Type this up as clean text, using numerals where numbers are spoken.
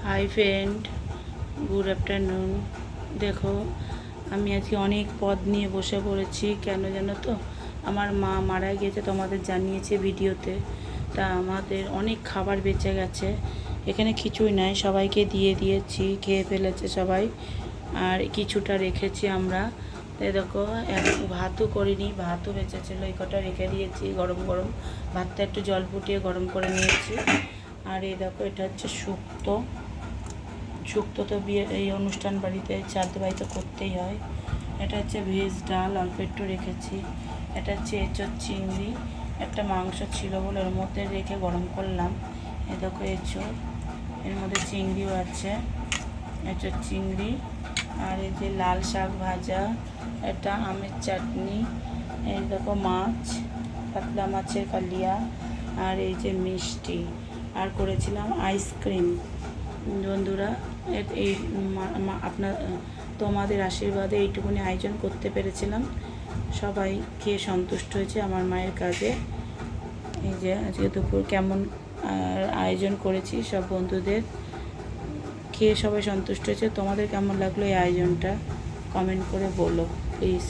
Hi friend, good afternoon. দেখো, আমি আজকে অনেক পদ নিয়ে বসে পড়েছি। কেন জানো তো? আমার মা মারা গিয়েছে, তোমাদের জানিয়েছে ভিডিওতে। তা আমাদের অনেক খাবার বেঁচে গেছে। এখানে কিছুই নাই, সবাইকে দিয়ে দিয়েছি, খেয়ে ফেলেছে সবাই। আর কিছুটা রেখেছি আমরা। দেখো, ভাতও করিনি, ভাতও বেঁচেছিলো, এই কটা রেখে দিয়েছি গরম গরম। ভাতটা একটু জল ফুটিয়ে গরম করে নিয়েছি। আর এই দেখো, এটা হচ্ছে শুক্তো। শুক্তো তো বিয়ে এই অনুষ্ঠান বাড়িতে, শ্রাদ্ধ বাড়িতে করতেই হয়। এটা হচ্ছে ভেজ ডাল, অল্প একটু রেখেছি। এটা হচ্ছে এঁচোড় চিংড়ি, একটা মাংস ছিল বলে ওর মধ্যে রেখে গরম করলাম। এ দেখো এঁচোড়, এর মধ্যে চিংড়িও আছে, এঁচোড় চিংড়ি। আর এই যে লাল শাক ভাজা, এটা আমের চাটনি, এই দেখো মাছ, পাতলা মাছের কালিয়া, আর এই যে মিষ্টি। আর করেছিলাম আইসক্রিম। বন্ধুরা, এই তোমাদের আশীর্বাদে এইটুকুনি আয়োজন করতে পেরেছিলাম। সবাই খেয়ে সন্তুষ্ট হয়েছে আমার মায়ের কাজে। এই যে আজকে দুপুর কেমন আয়োজন করেছি, সব বন্ধুদের খেয়ে সবাই সন্তুষ্ট হয়েছে। তোমাদের কেমন লাগলো এই আয়োজনটা? কমেন্ট করে বলো প্লিজ।